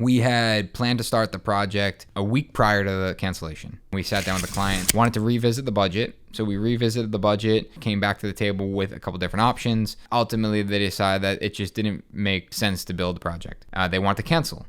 We had planned to start the project a week prior to the cancellation. We sat down with the client, wanted to revisit the budget. So we revisited the budget, came back to the table with a couple different options. Ultimately, they decided that it just didn't make sense to build the project. They want to cancel.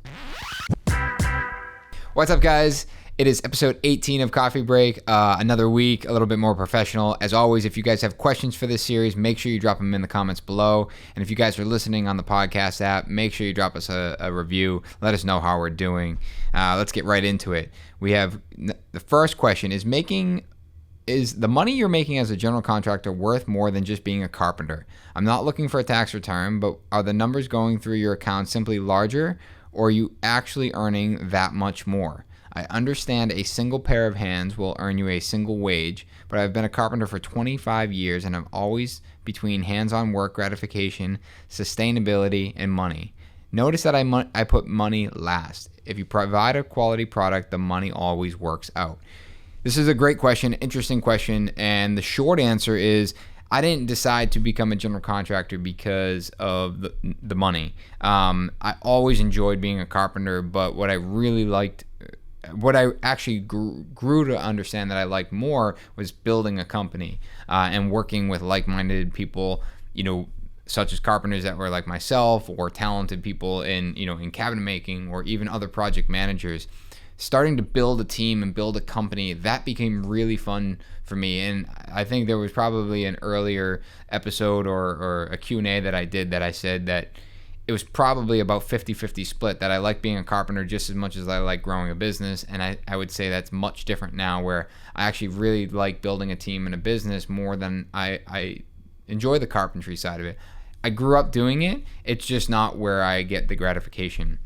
What's up, guys? It is episode 18 of Coffee Break. Another week, a little bit more professional. As always, if you guys have questions for this series, make sure you drop them in the comments below. And if you guys are listening on the podcast app, make sure you drop us a review. Let us know how we're doing. Let's get right into it. We have the first question is the money you're making as a general contractor worth more than just being a carpenter? I'm not looking for a tax return, but are the numbers going through your account simply larger, or are you actually earning that much more? I understand a single pair of hands will earn you a single wage, but I've been a carpenter for 25 years and I'm always between hands-on work, gratification, sustainability, and money. Notice that I put money last. If you provide a quality product, the money always works out. This is a great question, interesting question, and the short answer is I didn't decide to become a general contractor because of the money. I always enjoyed being a carpenter, but what I really liked, what I actually grew to understand that I liked more was building a company and working with like-minded people, such as carpenters that were like myself, or talented people in cabinet making, or even other project managers. Starting to build a team and build a company, that became really fun for me. And I think there was probably an earlier episode or a Q&A that I did that I said that it was probably about 50-50 split, that I like being a carpenter just as much as I like growing a business. And I would say that's much different now, where I actually really like building a team and a business more than I enjoy the carpentry side of it. I grew up doing it. It's just not where I get the gratification.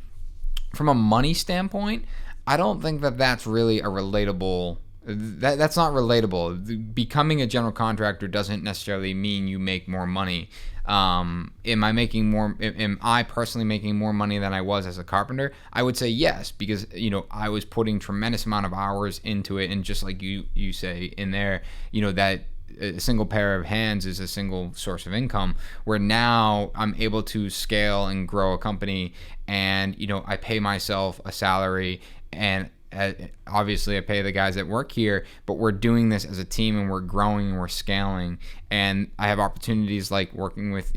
From a money standpoint, I don't think that that's really a relatable. That's not relatable. Becoming a general contractor doesn't necessarily mean you make more money. Am I personally making more money than I was as a carpenter? I would say yes, because I was putting tremendous amount of hours into it, and just like you say in there, that a single pair of hands is a single source of income, where now I'm able to scale and grow a company, and I pay myself a salary, and obviously I pay the guys that work here, but we're doing this as a team, and we're growing and we're scaling. And I have opportunities like working with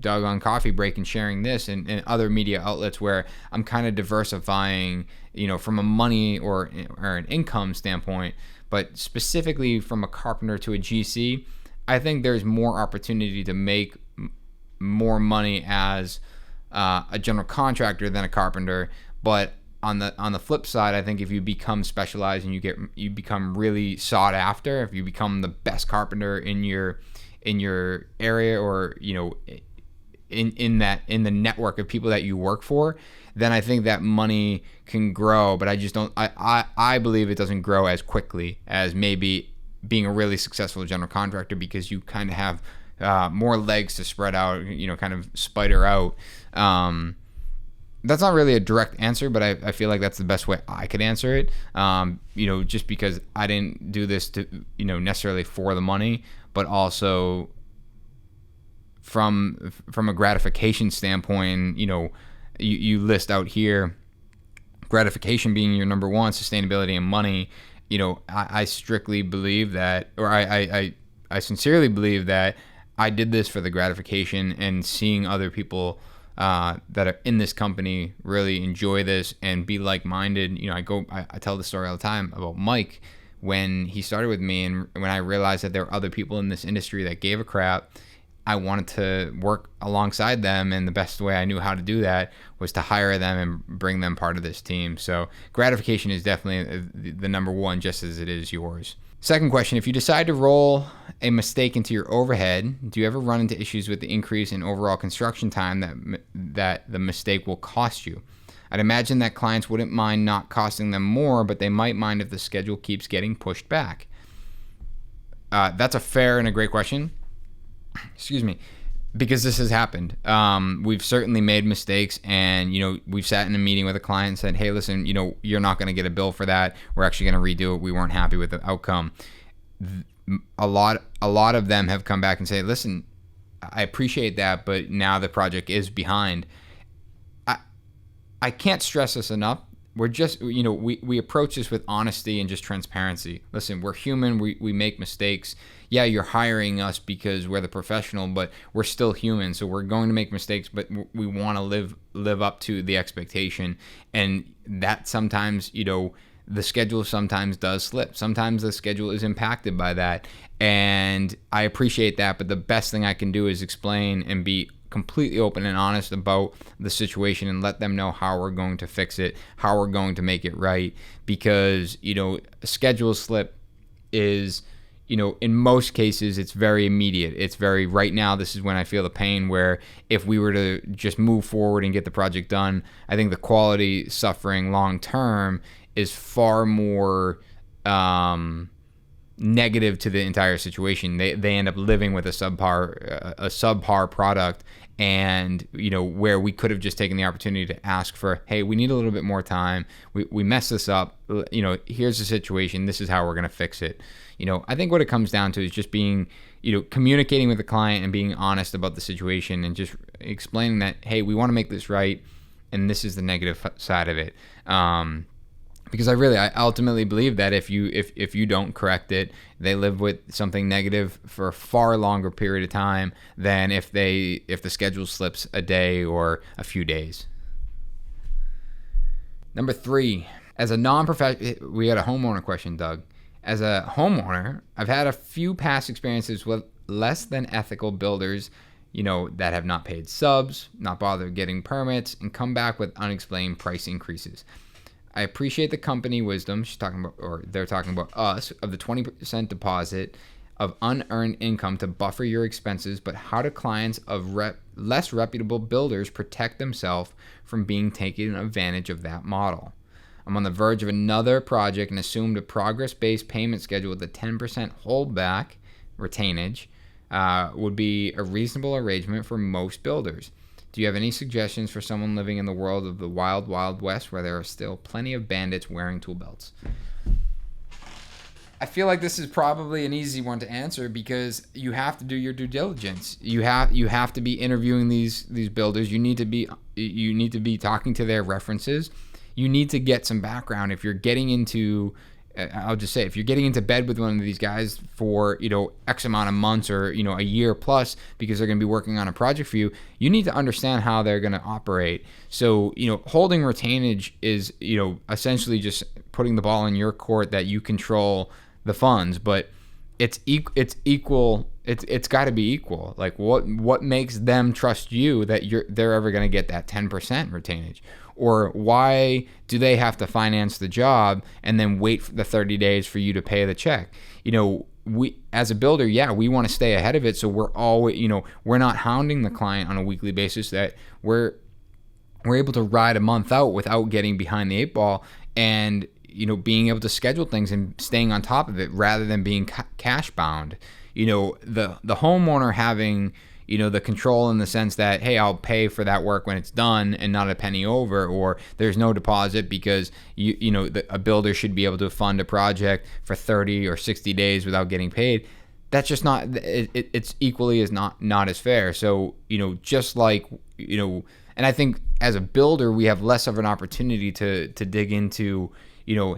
Doug on Coffee Break and sharing this and other media outlets, where I'm kind of diversifying from a money or an income standpoint. But specifically from a carpenter to a GC, I think there's more opportunity to make more money as a general contractor than a carpenter. But on the flip side, I think if you become specialized and you become really sought after, if you become the best carpenter in your area, or in the network of people that you work for, then I think that money can grow. But I just don't. I believe it doesn't grow as quickly as maybe being a really successful general contractor, because you kind of have more legs to spread out, kind of spider out. That's not really a direct answer, but I feel like that's the best way I could answer it. Just because I didn't do this to necessarily for the money, but also from a gratification standpoint. You list out here gratification being your number one, sustainability and money. I strictly believe that, or I sincerely believe that I did this for the gratification, and seeing other people that are in this company really enjoy this and be like-minded. I tell the story all the time about Mike when he started with me, and when I realized that there were other people in this industry that gave a crap. I wanted to work alongside them, and the best way I knew how to do that was to hire them and bring them part of this team. So gratification is definitely the number one, just as it is yours. Second question, if you decide to roll a mistake into your overhead, do you ever run into issues with the increase in overall construction time that the mistake will cost you? I'd imagine that clients wouldn't mind not costing them more, but they might mind if the schedule keeps getting pushed back. That's a fair and a great question. Excuse me, because this has happened. We've certainly made mistakes, and we've sat in a meeting with a client and said, hey, listen, you're not going to get a bill for that. We're actually going to redo it. We weren't happy with the outcome. A lot of them have come back and say, listen, I appreciate that, but now the project is behind. I can't stress this enough. We're just, we approach this with honesty and just transparency. Listen, we're human. We make mistakes. Yeah, you're hiring us because we're the professional, but we're still human. So we're going to make mistakes, but we want to live up to the expectation. And that sometimes, the schedule sometimes does slip. Sometimes the schedule is impacted by that. And I appreciate that. But the best thing I can do is explain and be completely open and honest about the situation and let them know how we're going to fix it, how we're going to make it right. Because, a schedule slip is, in most cases, it's very immediate. It's very right now. This is when I feel the pain, where if we were to just move forward and get the project done, I think the quality suffering long term is far more negative to the entire situation. They end up living with a subpar product, and where we could have just taken the opportunity to ask for, hey, we need a little bit more time. We messed this up. Here's the situation. This is how we're gonna fix it. I think what it comes down to is just being, communicating with the client and being honest about the situation and just explaining that, hey, we want to make this right, and this is the negative side of it. Because I ultimately believe that if you don't correct it, they live with something negative for a far longer period of time than if the schedule slips a day or a few days. Number 3, as a non-professional, we had a homeowner question, Doug. As a homeowner, I've had a few past experiences with less than ethical builders, that have not paid subs, not bothered getting permits, and come back with unexplained price increases. I appreciate the company wisdom. They're talking about us, of the 20% deposit of unearned income to buffer your expenses, but how do clients of less reputable builders protect themselves from being taken advantage of that model? I'm on the verge of another project and assumed a progress-based payment schedule with a 10% holdback retainage would be a reasonable arrangement for most builders. Do you have any suggestions for someone living in the world of the wild, wild west where there are still plenty of bandits wearing tool belts? I feel like this is probably an easy one to answer because you have to do your due diligence. You have to be interviewing these builders. You need to be talking to their references. You need to get some background. If you're getting into, I'll just say, if you're getting into bed with one of these guys for, X amount of months or, a year plus because they're going to be working on a project for you, you need to understand how they're going to operate. So, holding retainage is, essentially just putting the ball in your court that you control the funds, but it's equal. It's got to be equal. Like what makes them trust you that they're ever going to get that 10% retainage? Or why do they have to finance the job and then wait for the 30 days for you to pay the check? We as a builder, we want to stay ahead of it. So we're always, we're not hounding the client on a weekly basis, that we're able to ride a month out without getting behind the 8 ball and, being able to schedule things and staying on top of it rather than being cash bound. The homeowner having, the control in the sense that, hey, I'll pay for that work when it's done and not a penny over, or there's no deposit because a builder should be able to fund a project for 30 or 60 days without getting paid. That's just not, it's equally as not as fair. So, just like, and I think as a builder, we have less of an opportunity to dig into,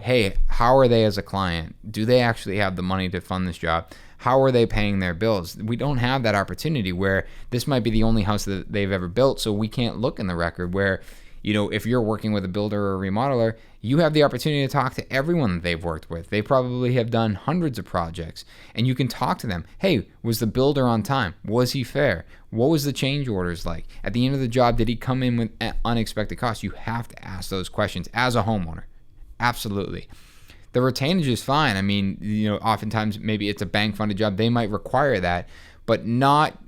hey, how are they as a client? Do they actually have the money to fund this job? How are they paying their bills? We don't have that opportunity, where this might be the only house that they've ever built, so we can't look in the record, where, if you're working with a builder or a remodeler, you have the opportunity to talk to everyone that they've worked with. They probably have done hundreds of projects, and you can talk to them. Hey, was the builder on time? Was he fair? What was the change orders like? At the end of the job, did he come in with unexpected costs? You have to ask those questions as a homeowner. Absolutely. The retainage is fine. I mean, oftentimes maybe it's a bank funded job. They might require that, but not,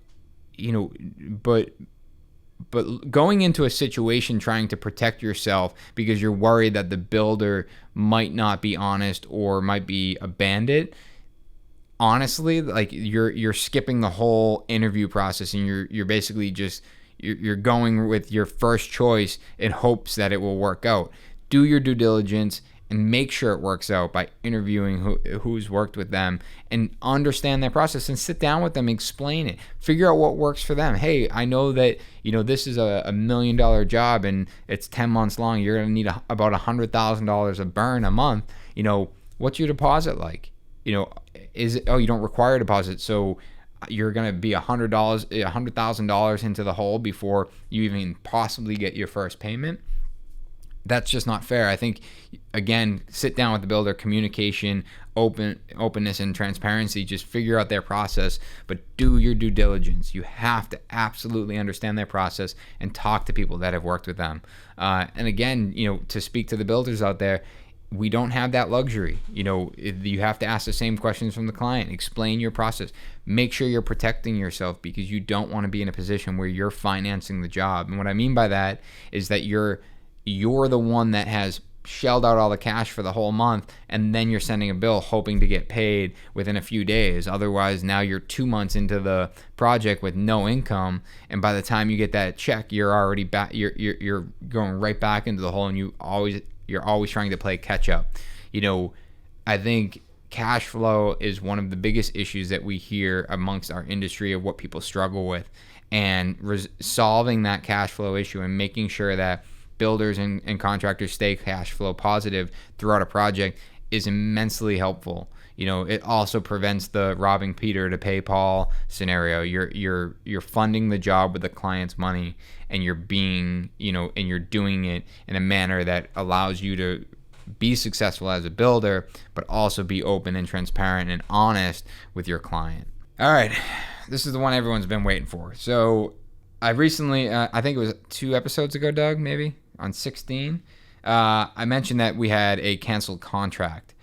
but going into a situation trying to protect yourself because you're worried that the builder might not be honest or might be a bandit, honestly, like you're skipping the whole interview process, and you're basically just, you're going with your first choice in hopes that it will work out. Do your due diligence and make sure it works out by interviewing who's worked with them and understand their process and sit down with them, explain it, figure out what works for them. Hey, I know that, this is a $1 million job and it's 10 months long. You're going to need about $100,000 of burn a month. What's your deposit like? Is it, you don't require a deposit. So you're going to be $100,000 into the hole before you even possibly get your first payment. That's just not fair. I think, again, sit down with the builder, communication, openness and transparency, just figure out their process, but do your due diligence. You have to absolutely understand their process and talk to people that have worked with them. And again, to speak to the builders out there, we don't have that luxury. You have to ask the same questions from the client, explain your process, make sure you're protecting yourself, because you don't want to be in a position where you're financing the job. And what I mean by that is that you're the one that has shelled out all the cash for the whole month, and then you're sending a bill hoping to get paid within a few days. Otherwise, now you're 2 months into the project with no income, and by the time you get that check, you're already back. You're going right back into the hole, and you're always trying to play catch up. I think cash flow is one of the biggest issues that we hear amongst our industry of what people struggle with, and solving that cash flow issue and making sure that builders and contractors stay cash flow positive throughout a project is immensely helpful. It also prevents the robbing Peter to pay Paul scenario. You're funding the job with the client's money, and you're being, and you're doing it in a manner that allows you to be successful as a builder, but also be open and transparent and honest with your client. All right, this is the one everyone's been waiting for. So I recently, I think it was 2 episodes ago, Doug, maybe on 16, I mentioned that we had a canceled contract.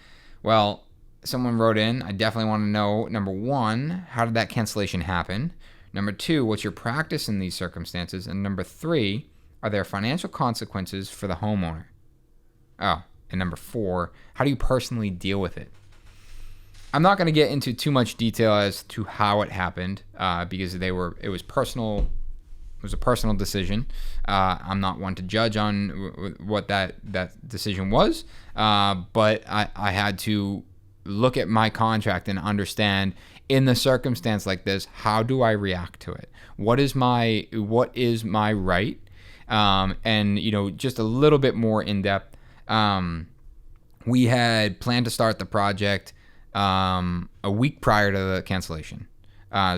Well, someone wrote in, I definitely want to know, number 1, how did that cancellation happen? Number 2, what's your practice in these circumstances? And number 3, are there financial consequences for the homeowner? Oh, and number 4, how do you personally deal with it? I'm not going to get into too much detail as to how it happened, because it was personal. It was a personal decision. I'm not one to judge on what that decision was, but I had to look at my contract and understand, in the circumstance like this, how do I react to it? What is my right? And just a little bit more in depth. We had planned to start the project a week prior to the cancellation.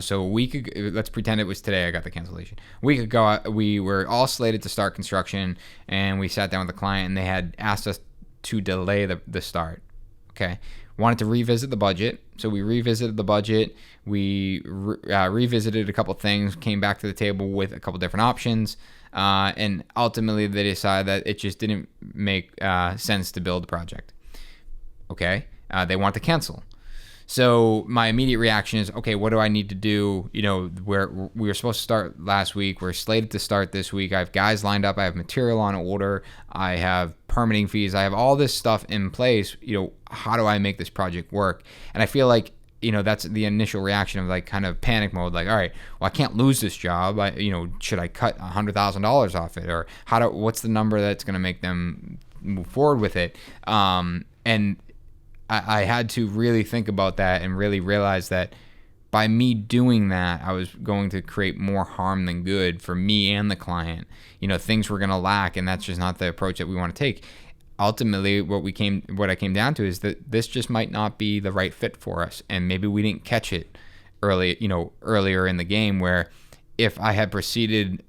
So a week ago, let's pretend it was today I got the cancellation. A week ago, we were all slated to start construction, and we sat down with the client, and they had asked us to delay the start. Okay. Wanted to revisit the budget. So we revisited the budget. We revisited a couple things, came back to the table with a couple different options. And ultimately they decided that it just didn't make sense to build the project. Okay. They want to cancel. So my immediate reaction is, okay, what do I need to do? We were supposed to start last week. We're slated to start this week. I have guys lined up. I have material on order. I have permitting fees. I have all this stuff in place. How do I make this project work? And I feel like, that's the initial reaction of like kind of panic mode. Like, all right, well, I can't lose this job. Should I cut $100,000 off it? Or what's the number that's going to make them move forward with it? And I had to really think about that and really realize that by me doing that, I was going to create more harm than good for me and the client. Things were going to lack, and that's just not the approach that we want to take. Ultimately, what I came down to is that this just might not be the right fit for us, and maybe we didn't catch it earlier in the game, where if I had proceeded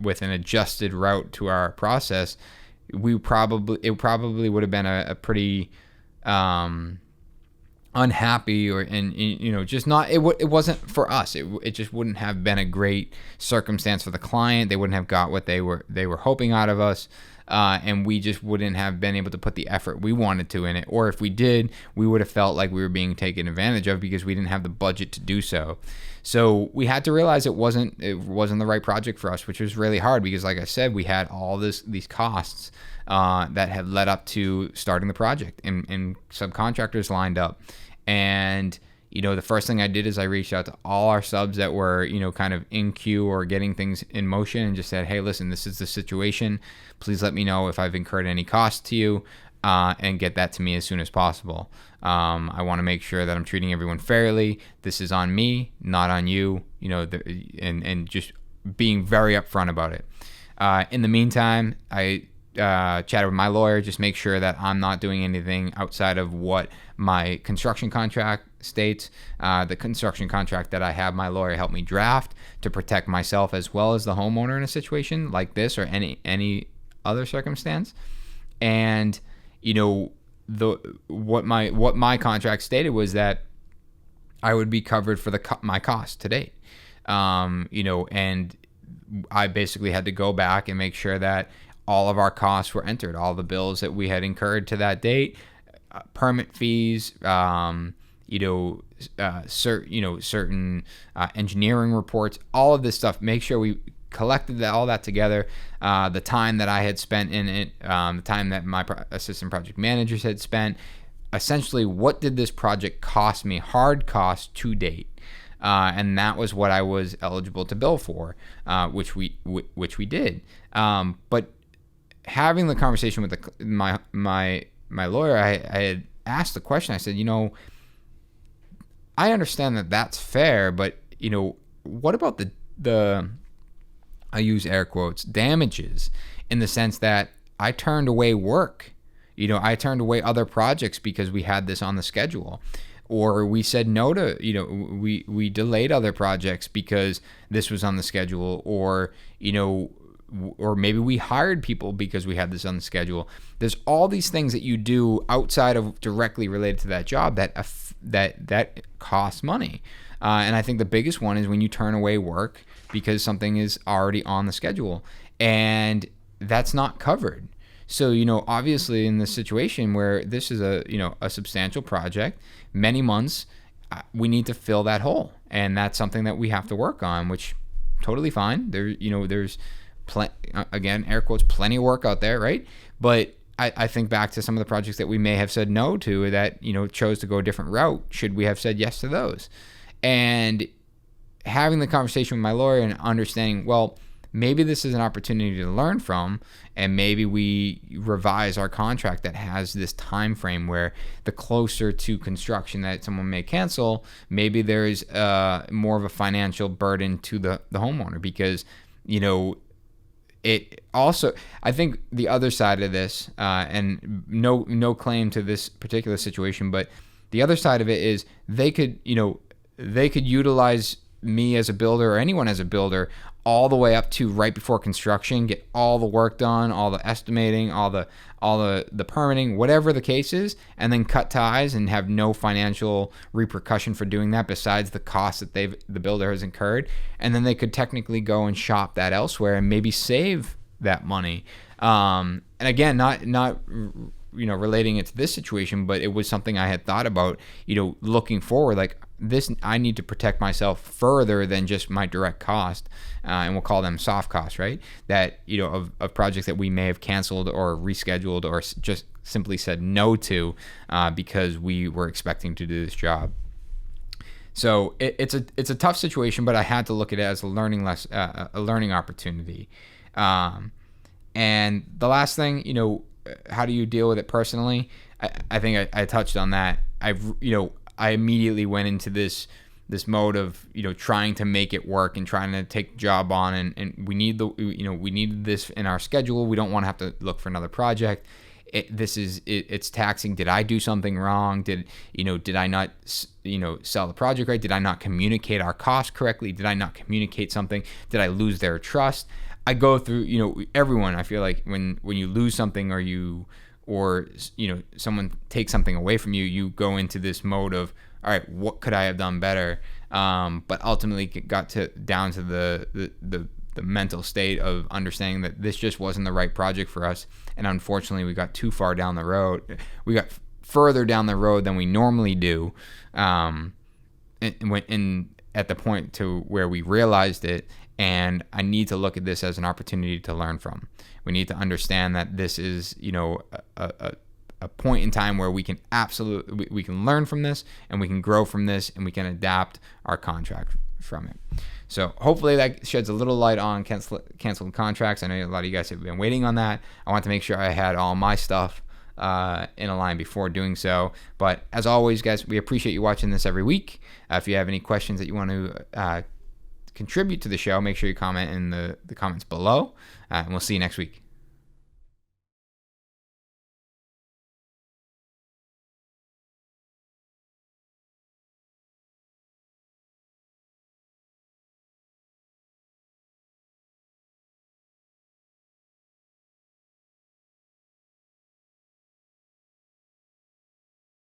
with an adjusted route to our process, it probably would have been a pretty unhappy just not, it wasn't for us. It just wouldn't have been a great circumstance for the client. They wouldn't have got what they were hoping out of us, and we just wouldn't have been able to put the effort we wanted to in it. Or if we did, we would have felt like we were being taken advantage of because we didn't have the budget to do so. So we had to realize it wasn't the right project for us, which was really hard because, like I said, we had all these costs that had led up to starting the project, and subcontractors lined up. And the first thing I did is I reached out to all our subs that were kind of in queue or getting things in motion, and just said, hey, listen, this is the situation. Please let me know if I've incurred any costs to you. and get that to me as soon as possible. I want to make sure that I'm treating everyone fairly. This is on me, not on you, and just being very upfront about it. In the meantime, I chatted with my lawyer, just make sure that I'm not doing anything outside of what my construction contract states. The construction contract that I have my lawyer help me draft to protect myself as well as the homeowner in a situation like this or any other circumstance. And what my contract stated was that I would be covered for my costs to date. And I basically had to go back and make sure that all of our costs were entered, all the bills that we had incurred to that date, permit fees, certain engineering reports, all of this stuff. Make sure we collected all that together. The time that I had spent in it, the time that my assistant project managers had spent. Essentially, what did this project cost me, hard cost to date? And that was what I was eligible to bill for, which we did. But having the conversation with my lawyer, I had asked the question. I said, I understand that that's fair, but what about the I use air quotes, damages, in the sense that I turned away work. I turned away other projects because we had this on the schedule. Or we said no to, we delayed other projects because this was on the schedule, or maybe we hired people because we had this on the schedule. There's all these things that you do outside of directly related to that job that costs money. And I think the biggest one is when you turn away work because something is already on the schedule and that's not covered. So, obviously in this situation where this is a substantial project, many months, we need to fill that hole. And that's something that we have to work on, which totally fine. There's again, air quotes, plenty of work out there, right? But I think back to some of the projects that we may have said no to that, chose to go a different route. Should we have said yes to those? And having the conversation with my lawyer and understanding, well, maybe this is an opportunity to learn from, and maybe we revise our contract that has this time frame where the closer to construction that someone may cancel, maybe there's more of a financial burden to the homeowner, because it also, I think the other side of this, and no claim to this particular situation, but the other side of it is they could utilize me as a builder or anyone as a builder all the way up to right before construction, get all the work done, all the estimating, all the permitting, whatever the case is, and then cut ties and have no financial repercussion for doing that besides the cost that the builder has incurred. And then they could technically go and shop that elsewhere and maybe save that money. And again, not relating it to this situation, but it was something I had thought about, looking forward, like this, I need to protect myself further than just my direct cost. And we'll call them soft costs, right? That, of projects that we may have canceled or rescheduled or just simply said no to, because we were expecting to do this job. So it's a tough situation, but I had to look at it as a learning opportunity. And the last thing, how do you deal with it personally? I think I touched on that. I immediately went into this mode of trying to make it work and trying to take the job on, and we needed this in our schedule. We don't want to have to look for another project. It's taxing. Did I do something wrong? Did I not sell the project right? Did I not communicate our costs correctly? Did I not communicate something? Did I lose their trust? I go through, everyone, I feel like when you lose something or someone takes something away from you, you go into this mode of, all right, what could I have done better? But ultimately it got down to the mental state of understanding that this just wasn't the right project for us. And unfortunately we got too far down the road. We got further down the road than we normally do. And at the point to where we realized it. And I need to look at this as an opportunity to learn from. We need to understand that this is, a point in time where we can we can learn from this, and we can grow from this, and we can adapt our contract from it. So hopefully that sheds a little light on canceled contracts. I know a lot of you guys have been waiting on that. I want to make sure I had all my stuff in a line before doing so. But as always, guys, we appreciate you watching this every week. If you have any questions that you want to contribute to the show, make sure you comment in the comments below, and we'll see you next week.